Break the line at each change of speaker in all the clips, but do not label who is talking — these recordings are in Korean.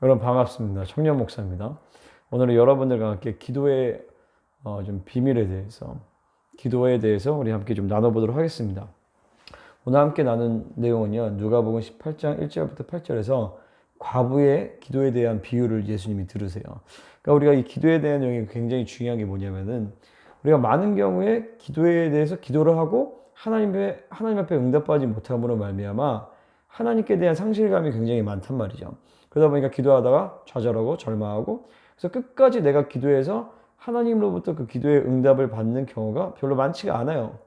여러분 반갑습니다. 청년 목사입니다. 오늘은 여러분들과 함께 기도의 좀 비밀에 대해서, 기도에 대해서 우리 함께 좀 나눠보도록 하겠습니다. 오늘 함께 나눈 내용은요, 누가복음 18장 1절부터 8절에서 과부의 기도에 대한 비유를 예수님이 들으세요. 그러니까 우리가 이 기도에 대한 내용이 굉장히 중요한 게 뭐냐면은, 우리가 많은 경우에 기도에 대해서 기도를 하고 하나님 앞에 응답받지 못함으로 말미암아 하나님께 대한 상실감이 굉장히 많단 말이죠. 그러다 보니까 기도하다가 좌절하고 절망하고, 그래서 끝까지 내가 기도해서 하나님으로부터 그 기도의 응답을 받는 경우가 별로 많지가 않아요.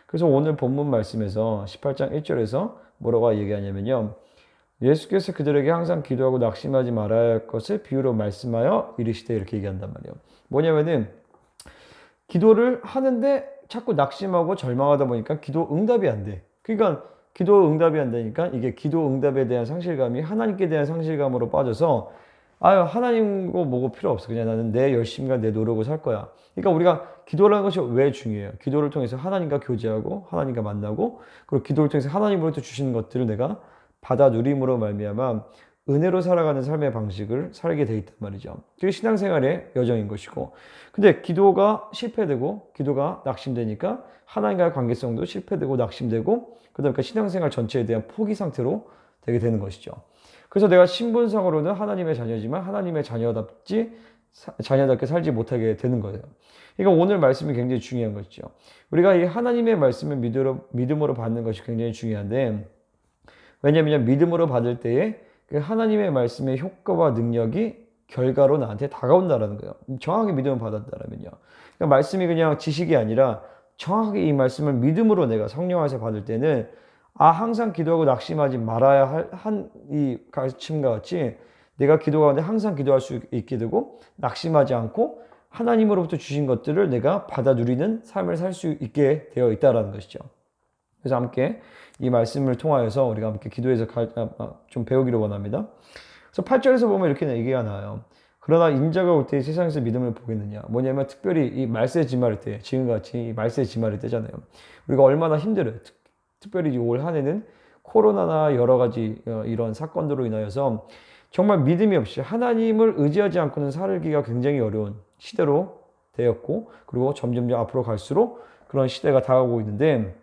그래서 오늘 본문 말씀에서 18장 1절에서 뭐라고 얘기하냐면요, 예수께서 그들에게 항상 기도하고 낙심하지 말아야 할 것을 비유로 말씀하여 이르시되, 이렇게 얘기한단 말이에요. 뭐냐면은 기도를 하는데 자꾸 낙심하고 절망하다 보니까 기도 응답이 안 돼. 그러니까 기도 응답이 안 되니까 이게 기도 응답에 대한 상실감이 하나님께 대한 상실감으로 빠져서, 아유, 하나님고 뭐고 필요 없어. 그냥 나는 내 열심과 내 노력으로 살 거야. 그러니까 우리가 기도라는 것이 왜 중요해요? 기도를 통해서 하나님과 교제하고 하나님과 만나고, 그리고 기도를 통해서 하나님으로부터 주시는 것들을 내가 받아 누림으로 말미암아 은혜로 살아가는 삶의 방식을 살게 돼 있단 말이죠. 그게 신앙생활의 여정인 것이고, 근데 기도가 실패되고 기도가 낙심되니까 하나님과의 관계성도 실패되고 낙심되고, 그러니까 신앙생활 전체에 대한 포기 상태로 되게 되는 것이죠. 그래서 내가 신분상으로는 하나님의 자녀지만 하나님의 자녀답게 살지 못하게 되는 거예요. 그러니까 오늘 말씀이 굉장히 중요한 것이죠. 우리가 이 하나님의 말씀을 믿음으로 받는 것이 굉장히 중요한데, 왜냐하면 믿음으로 받을 때에 그 하나님의 말씀의 효과와 능력이 결과로 나한테 다가온다라는 거예요. 정확하게 믿음을 받았다라면요. 그러니까 말씀이 그냥 지식이 아니라 정확하게 이 말씀을 믿음으로 내가 성령 안에서 받을 때는, 항상 기도하고 낙심하지 말아야 한 이 가르침과 같이 내가 기도 가운데 항상 기도할 수 있게 되고, 낙심하지 않고 하나님으로부터 주신 것들을 내가 받아 누리는 삶을 살 수 있게 되어 있다는 것이죠. 그래서 함께 이 말씀을 통하여서 우리가 함께 기도해서 좀 배우기를 원합니다. 그래서 8절에서 보면 이렇게 얘기가 나와요. 그러나 인자가 올 때 세상에서 믿음을 보겠느냐. 뭐냐면 특별히 이 말세 지말일 때, 지금같이 말세 지말일 때잖아요. 우리가 얼마나 힘들어요. 특별히 올 한 해는 코로나나 여러 가지 이런 사건들로 인하여서 정말 믿음이 없이 하나님을 의지하지 않고는 살기가 굉장히 어려운 시대로 되었고, 그리고 점점점 앞으로 갈수록 그런 시대가 다가오고 있는데,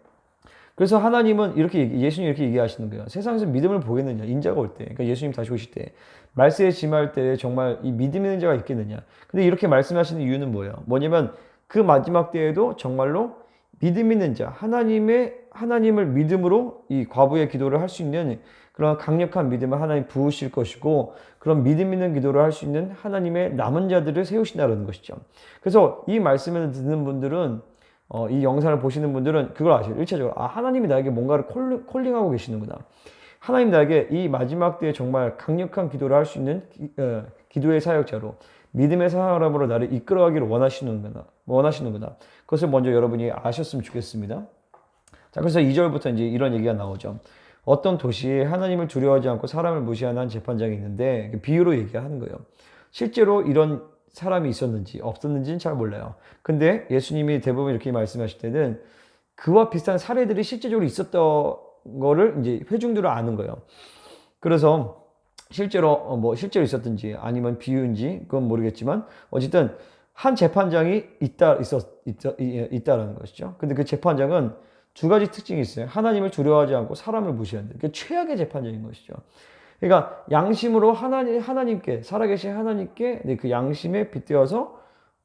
그래서 하나님은 예수님이 이렇게 얘기하시는 거예요. 세상에서 믿음을 보겠느냐, 인자가 올 때, 그러니까 예수님 다시 오실 때, 말세에 임할 때 정말 이 믿음 있는 자가 있겠느냐. 근데 이렇게 말씀하시는 이유는 뭐예요? 뭐냐면 그 마지막 때에도 정말로 믿음 있는 자, 하나님을 믿음으로 이 과부의 기도를 할 수 있는 그런 강력한 믿음을 하나님 부으실 것이고, 그런 믿음 있는 기도를 할 수 있는 하나님의 남은 자들을 세우신다는 것이죠. 그래서 이 말씀을 듣는 분들은, 이 영상을 보시는 분들은 그걸 아셔요. 1차적으로 하나님이 나에게 뭔가를 콜링하고 계시는구나. 하나님 나에게 이 마지막 때에 정말 강력한 기도를 할 수 있는 기도의 사역자로, 믿음의 사람으로 나를 이끌어가기를 원하시는구나. 그것을 먼저 여러분이 아셨으면 좋겠습니다. 자, 그래서 2절부터 이제 이런 얘기가 나오죠. 어떤 도시에 하나님을 두려워하지 않고 사람을 무시하는 한 재판장이 있는데, 비유로 얘기하는 거예요. 실제로 이런 사람이 있었는지 없었는지는 잘 몰라요. 근데 예수님이 대부분 이렇게 말씀하실 때는 그와 비슷한 사례들이 실제적으로 있었던 거를 이제 회중들은 아는 거예요. 그래서 실제로 실제로 있었든지 아니면 비유인지 그건 모르겠지만, 어쨌든 한 재판장이 있다라는 것이죠. 근데 그 재판장은 두 가지 특징이 있어요. 하나님을 두려워하지 않고 사람을 무시한다. 그게 최악의 재판장인 것이죠. 그러니까 양심으로 하나님께, 살아계신 하나님께 그 양심에 빗대어서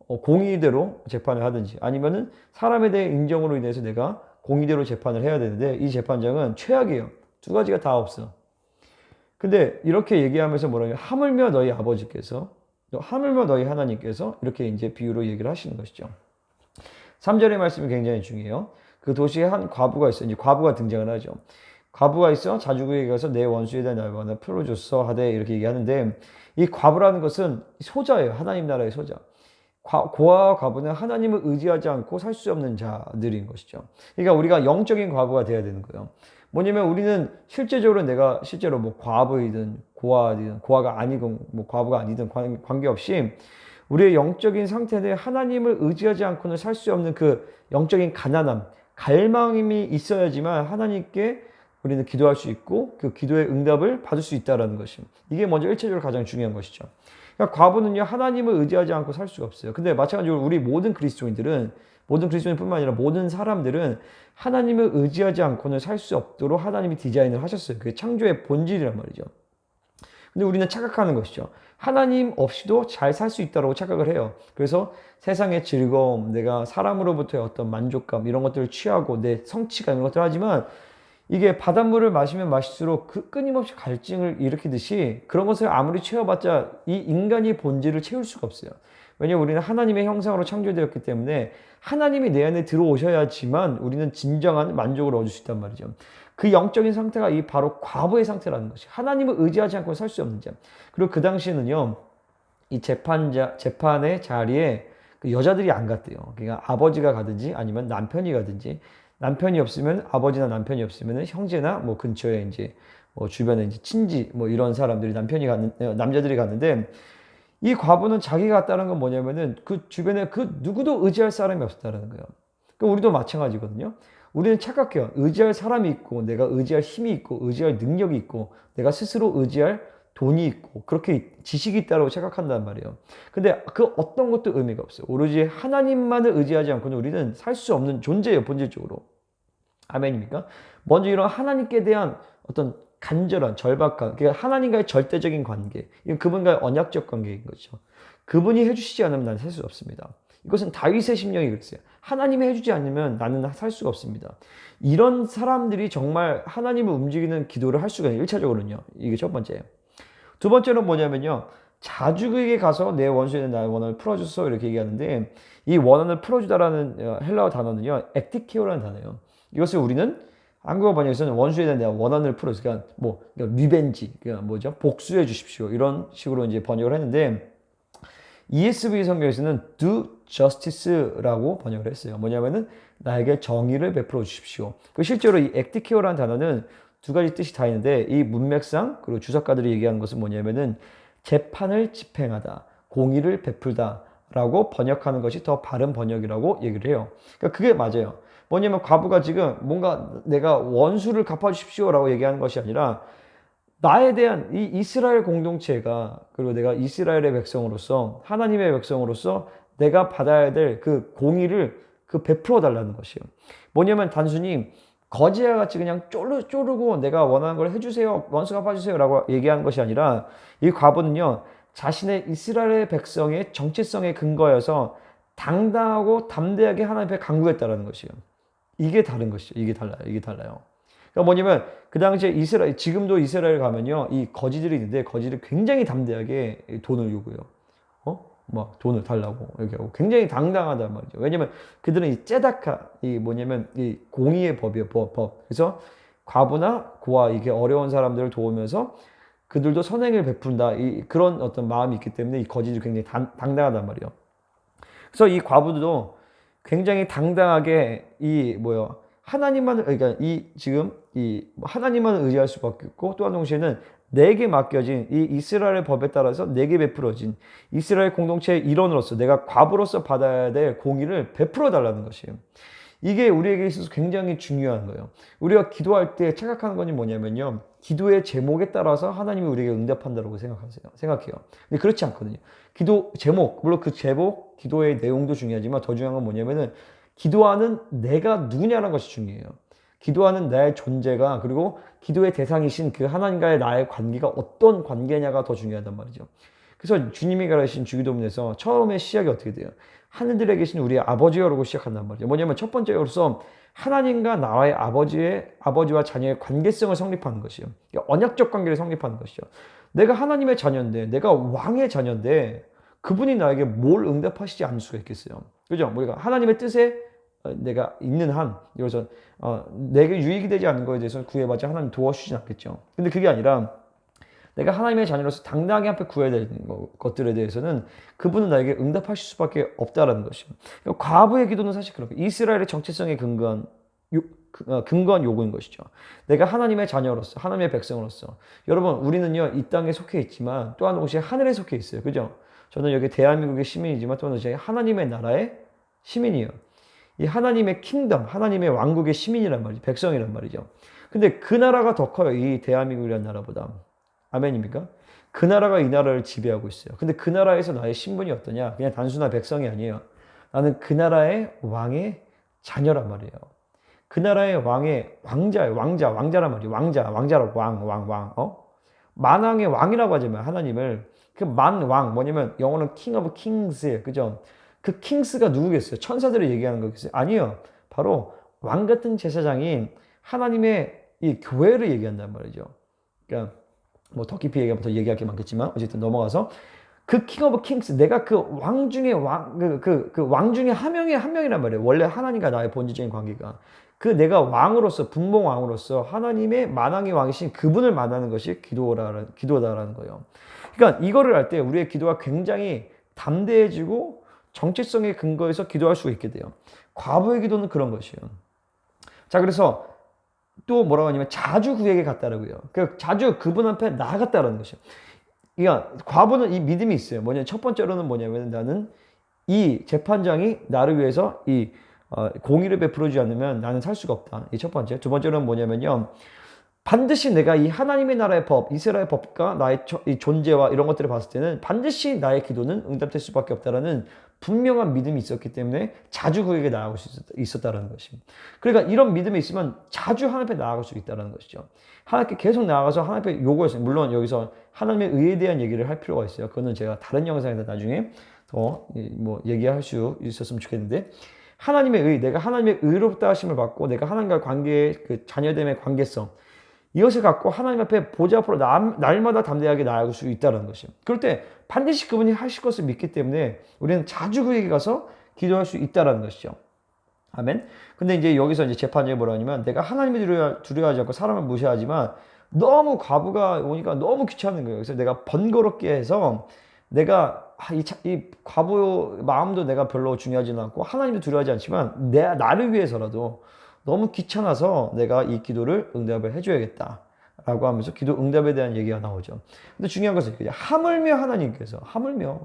공의대로 재판을 하든지, 아니면은 사람에 대해 인정으로 인해서 내가 공의대로 재판을 해야 되는데, 이 재판장은 최악이에요. 두 가지가 다 없어. 근데 이렇게 얘기하면서 뭐라고 해요? 하물며 너희 하나님께서 이렇게 이제 비유로 얘기를 하시는 것이죠. 3절의 말씀이 굉장히 중요해요. 그 도시에 한 과부가 있어요. 이제 과부가 등장을 하죠. 과부가 있어 자주국에 가서 내 원수에 대한 날마다 표를 줬어 하되, 이렇게 얘기하는데, 이 과부라는 것은 소자예요. 하나님 나라의 소자. 고아와 과부는 하나님을 의지하지 않고 살 수 없는 자들인 것이죠. 그러니까 우리가 영적인 과부가 돼야 되는 거예요. 뭐냐면 우리는 실제로 실제로 과부이든 고아가 아니든 과부가 아니든 관계없이 우리의 영적인 상태는 하나님을 의지하지 않고는 살 수 없는 그 영적인 가난함, 갈망이 있어야지만 하나님께 우리는 기도할 수 있고 그 기도의 응답을 받을 수 있다는 것이 이게 먼저 일차적으로 가장 중요한 것이죠. 그러니까 과부는요 하나님을 의지하지 않고 살 수가 없어요. 근데 마찬가지로 우리 모든 그리스도인뿐만 아니라 모든 사람들은 하나님을 의지하지 않고는 살 수 없도록 하나님이 디자인을 하셨어요. 그게 창조의 본질이란 말이죠. 근데 우리는 착각하는 것이죠. 하나님 없이도 잘 살 수 있다고 착각을 해요. 그래서 세상의 즐거움, 내가 사람으로부터의 어떤 만족감 이런 것들을 취하고 내 성취감 이런 것들을 하지만 이게 바닷물을 마시면 마실수록 그 끊임없이 갈증을 일으키듯이 그런 것을 아무리 채워봤자 이 인간의 본질을 채울 수가 없어요. 왜냐하면 우리는 하나님의 형상으로 창조되었기 때문에 하나님이 내 안에 들어오셔야지만 우리는 진정한 만족을 얻을 수 있단 말이죠. 그 영적인 상태가 이 바로 과부의 상태라는 것이 하나님을 의지하지 않고 살 수 없는 자. 그리고 그 당시에는요, 이 재판의 자리에 그 여자들이 안 갔대요. 그러니까 아버지가 가든지 아니면 남편이 가든지 남편이 없으면 아버지나 남편이 없으면 형제나 뭐 근처에 이제 뭐 주변에 이제 친지 뭐 이런 사람들이 남자들이 갔는데 이 과부는 자기가 갔다는 건 뭐냐면은 그 주변에 그 누구도 의지할 사람이 없었다는 거예요. 그러니까 우리도 마찬가지거든요. 우리는 착각해요. 의지할 사람이 있고, 내가 의지할 힘이 있고, 의지할 능력이 있고, 내가 스스로 의지할 돈이 있고, 그렇게 지식이 있다고 착각한단 말이에요. 근데 그 어떤 것도 의미가 없어요. 오로지 하나님만을 의지하지 않고는 우리는 살 수 없는 존재예요, 본질적으로. 아멘입니까? 먼저 이런 하나님께 대한 어떤 간절한 절박함, 그러니까 하나님과의 절대적인 관계, 이건 그분과의 언약적 관계인 거죠. 그분이 해주시지 않으면 나는 살 수 없습니다. 이것은 다윗의 심령이 그랬어요. 하나님이 해주지 않으면 나는 살 수가 없습니다. 이런 사람들이 정말 하나님을 움직이는 기도를 할 수가 있어요. 1차적으로는요. 이게 첫 번째예요. 두 번째는 뭐냐면요. 자주 그에게 가서 내 원수에 대한 나의 원한을 풀어줬어 이렇게 얘기하는데 이 원한을 풀어주다라는 헬라어 단어는요. 액티케오라는 단어예요. 이것을 우리는 한국어 번역에서는 원수에 대한 내가 원한을 풀어서 그러니까 리벤지, 그러니까 뭐죠? 복수해 주십시오. 이런 식으로 이제 번역을 했는데 ESV 성경에서는 do justice라고 번역을 했어요. 뭐냐면은 나에게 정의를 베풀어 주십시오. 그 실제로 이 액티케오라는 단어는 두 가지 뜻이 다 있는데 이 문맥상 그리고 주석가들이 얘기하는 것은 뭐냐면은 재판을 집행하다, 공의를 베풀다라고 번역하는 것이 더 바른 번역이라고 얘기를 해요. 그러니까 그게 맞아요. 뭐냐면 과부가 지금 뭔가 내가 원수를 갚아주십시오라고 얘기하는 것이 아니라 나에 대한 이 이스라엘 공동체가 그리고 내가 이스라엘의 백성으로서 하나님의 백성으로서 내가 받아야 될 그 공의를 그 베풀어 달라는 것이에요. 뭐냐면 단순히 거지와 같이 그냥 쪼르고 내가 원하는 걸 해주세요, 원수 갚아주세요 라고 얘기하는 것이 아니라 이 과부는요 자신의 이스라엘의 백성의 정체성에 근거해서 당당하고 담대하게 하나님 앞에 간구했다라는 것이에요. 이게 다른 것이죠. 이게 달라요. 그러니까 뭐냐면 그 당시에 지금도 이스라엘 가면요 이 거지들이 있는데 거지들이 굉장히 담대하게 돈을 요구해요. 막 돈을 달라고 이렇게 하고 굉장히 당당하단 말이죠. 왜냐면 그들은 이 이 뭐냐면 이 공의의 법이에요. 법. 그래서 과부나 고아 이게 어려운 사람들을 도우면서 그들도 선행을 베푼다. 그런 어떤 마음이 있기 때문에 이 거지들이 굉장히 당당하단 말이에요. 그래서 이 과부도 굉장히 당당하게 그러니까 하나님만을 의지할 수밖에 없고 또 한 동시에는 내게 맡겨진 이 이스라엘 법에 따라서 내게 베풀어진 이스라엘 공동체의 일원으로서 내가 과부로서 받아야 될 공의를 베풀어 달라는 것이에요. 이게 우리에게 있어서 굉장히 중요한 거예요. 우리가 기도할 때 착각하는 것이 뭐냐면요. 기도의 제목에 따라서 하나님이 우리에게 응답한다고 생각해요. 근데 그렇지 않거든요. 기도 제목, 물론 그 제목, 기도의 내용도 중요하지만 더 중요한 건 뭐냐면은 기도하는 내가 누구냐라는 것이 중요해요. 기도하는 나의 존재가 그리고 기도의 대상이신 그 하나님과의 나의 관계가 어떤 관계냐가 더 중요하단 말이죠. 그래서 주님이 가르치신 주기도문에서 처음에 시작이 어떻게 돼요? 하늘들에 계신 우리의 아버지여라고 시작한단 말이죠. 뭐냐면 첫 번째로서 하나님과 나와의 아버지와 자녀의 관계성을 성립하는 것이에요. 언약적 관계를 성립하는 것이죠. 내가 하나님의 자녀인데, 내가 왕의 자녀인데, 그분이 나에게 뭘 응답하시지 않을 수가 있겠어요. 그죠? 우리가 하나님의 뜻에 내가 있는 한, 여기서 내게 유익이 되지 않는 것에 대해서 구해봤자 하나님 도와주시진 않겠죠. 근데 그게 아니라 내가 하나님의 자녀로서 당당하게 앞에 구해야 되는 것들에 대해서는 그분은 나에게 응답하실 수밖에 없다라는 것이죠. 그러니까 과부의 기도는 사실 그런 거예요. 이스라엘의 정체성에 근거한 요구인 것이죠. 내가 하나님의 자녀로서, 하나님의 백성으로서. 여러분, 우리는요, 이 땅에 속해 있지만 또 한 동시에 하늘에 속해 있어요. 그죠? 저는 여기 대한민국의 시민이지만 또 한 동시에 하나님의 나라의 시민이에요. 이 하나님의 킹덤, 하나님의 왕국의 시민이란 말이죠. 백성이란 말이죠. 근데 그 나라가 더 커요. 이 대한민국이라는 나라보다. 아멘입니까? 그 나라가 이 나라를 지배하고 있어요. 근데 그 나라에서 나의 신분이 어떠냐? 그냥 단순한 백성이 아니에요. 나는 그 나라의 왕의 자녀란 말이에요. 그 나라의 왕의 왕자예요. 왕자란 말이에요. 왕자라고 왕. 만왕의 왕이라고 하지만 하나님을 그 만왕 뭐냐면 영어는 King of Kings 그죠? 그 킹스가 누구겠어요? 천사들을 얘기하는 거겠어요? 아니요. 바로 왕 같은 제사장인 하나님의 이 교회를 얘기한단 말이죠. 그러니까 뭐 더 깊이 얘기하면 더 얘기할 게 많겠지만 어쨌든 넘어가서 그 킹 오브 킹스 내가 그 왕 중에 왕 중에 한 명이란 말이에요. 원래 하나님과 나의 본질적인 관계가 그 내가 왕으로서 분봉 왕으로서 하나님의 만왕의 왕이신 그분을 만나는 것이 기도다라는 거예요. 그러니까 이거를 할 때 우리의 기도가 굉장히 담대해지고 정체성의 근거에서 기도할 수가 있게 돼요. 과부의 기도는 그런 것이에요. 자, 그래서 또 뭐라고 하냐면 자주 그에게 갔다라고요. 그 자주 그분 앞에 나아갔다라는 것이요. 그러니까 과부는 이 믿음이 있어요. 첫 번째로는 뭐냐면 나는 이 재판장이 나를 위해서 이 공의를 베풀어주지 않으면 나는 살 수가 없다. 이 첫 번째. 두 번째로는 뭐냐면요. 반드시 내가 이 하나님의 나라의 법, 이스라엘 법과 나의 이 존재와 이런 것들을 봤을 때는 반드시 나의 기도는 응답될 수밖에 없다라는 분명한 믿음이 있었기 때문에 자주 그에게 나아갈 수 있었다라는 것입니다. 그러니까 이런 믿음이 있으면 자주 하나님 앞에 나아갈 수 있다는 것이죠. 하나님께 계속 나아가서 하나님 앞에 요구했어요. 물론 여기서 하나님의 의에 대한 얘기를 할 필요가 있어요. 그거는 제가 다른 영상에서 나중에 더 뭐 얘기할 수 있었으면 좋겠는데 하나님의 의, 내가 하나님의 의롭다 하심을 받고 내가 하나님과 관계의 그 자녀됨의 관계성 이것을 갖고 하나님 앞에 보좌 앞으로 날마다 담대하게 나아갈 수 있다는 것이에요. 그럴 때 반드시 그분이 하실 것을 믿기 때문에 우리는 자주 그에게 가서 기도할 수 있다는 것이죠. 아멘. 근데 이제 여기서 이제 재판장이 뭐라 하냐면 내가 하나님을 두려워하지 않고 사람을 무시하지만 너무 과부가 오니까 너무 귀찮은 거예요. 그래서 내가 번거롭게 해서 내가 이 과부 마음도 내가 별로 중요하지는 않고 하나님도 두려워하지 않지만 나를 위해서라도 너무 귀찮아서 내가 이 기도를 응답을 해줘야겠다 라고 하면서 기도 응답에 대한 얘기가 나오죠. 근데 중요한 것은 하물며 하나님께서 하물며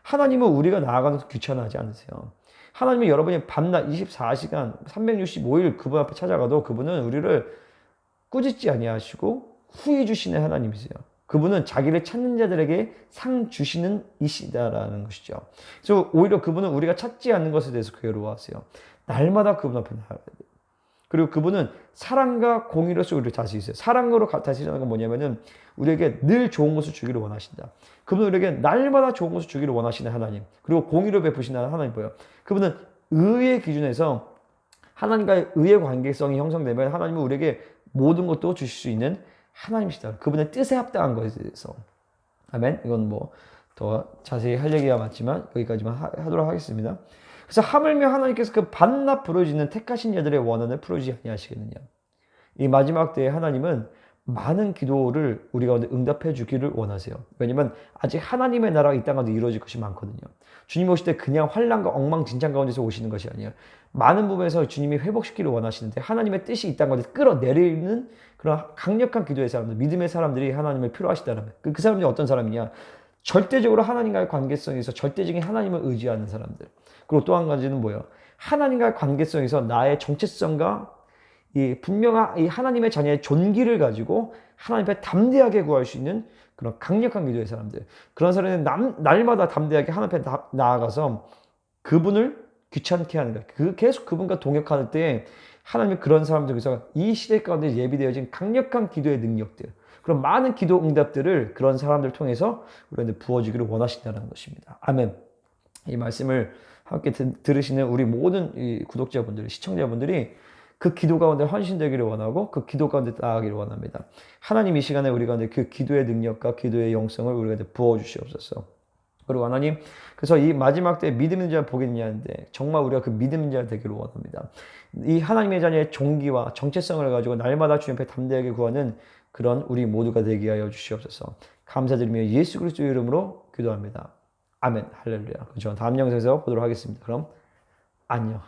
하나님은 우리가 나아가는 것도 귀찮아하지 않으세요. 하나님은 여러분이 밤낮 24시간 365일 그분 앞에 찾아가도 그분은 우리를 꾸짖지 아니하시고 후히 주시는 하나님이세요. 그분은 자기를 찾는 자들에게 상 주시는 이시다라는 것이죠. 그래서 오히려 그분은 우리가 찾지 않는 것에 대해서 괴로워하세요. 날마다 그분 앞에 나아가야 돼요. 그리고 그분은 사랑과 공의로서 우리를 다스리세요. 사랑으로 다스리는 건 뭐냐면은 우리에게 늘 좋은 것을 주기를 원하신다. 그분은 우리에게 날마다 좋은 것을 주기를 원하시는 하나님. 그리고 공의를 베푸시는 하나님 보여요. 그분은 의의 기준에서 하나님과의 의의 관계성이 형성되면 하나님은 우리에게 모든 것도 주실 수 있는 하나님이시다. 그분의 뜻에 합당한 것에 대해서. 아멘. 이건 뭐 더 자세히 할 얘기가 많지만 여기까지만 하도록 하겠습니다. 그래서 하물며 하나님께서 그 반납 부르짖는 택하신 자들의 원한을 풀어주지 아니하시겠느냐. 이 마지막 때에 하나님은 많은 기도를 우리 가운데 응답해 주기를 원하세요. 왜냐면 아직 하나님의 나라가 이 땅 가운데 이루어질 것이 많거든요. 주님 오실 때 그냥 환난과 엉망진창 가운데서 오시는 것이 아니에요. 많은 부분에서 주님이 회복시키기를 원하시는데 하나님의 뜻이 이 땅 가운데 끌어내리는 그런 강력한 기도의 사람들, 믿음의 사람들이 하나님을 필요하시다는 그 사람들이 어떤 사람이냐. 절대적으로 하나님과의 관계성에서 절대적인 하나님을 의지하는 사람들. 그리고 또 한 가지는 뭐예요? 하나님과의 관계성에서 나의 정체성과 이 분명한 이 하나님의 자녀의 존귀를 가지고 하나님 앞에 담대하게 구할 수 있는 그런 강력한 기도의 사람들. 그런 사람은 날마다 담대하게 하나님 앞에 나아가서 그분을 귀찮게 하는 거예요. 계속 그분과 동역할 때 하나님이 그런 사람들에서 이 시대 가운데 예비되어진 강력한 기도의 능력들, 그런 많은 기도 응답들을 그런 사람들 통해서 우리한테 부어주기를 원하신다는 것입니다. 아멘. 이 말씀을 함께 들으시는 우리 모든 이 구독자분들, 시청자분들이 그 기도 가운데 헌신되기를 원하고 그 기도 가운데 나아가기를 원합니다. 하나님 이 시간에 우리 가운데 그 기도의 능력과 기도의 영성을 우리한테 부어주시옵소서. 그리고 하나님, 그래서 이 마지막 때 믿음 있는 자 보겠냐는데 정말 우리가 그 믿음 있는 자 되기를 원합니다. 이 하나님의 자녀의 종기와 정체성을 가지고 날마다 주님 앞에 담대하게 구하는 그런 우리 모두가 되게 하여 주시옵소서. 감사드리며 예수 그리스도의 이름으로 기도합니다. 아멘. 할렐루야. 그렇죠. 다음 영상에서 보도록 하겠습니다. 그럼 안녕.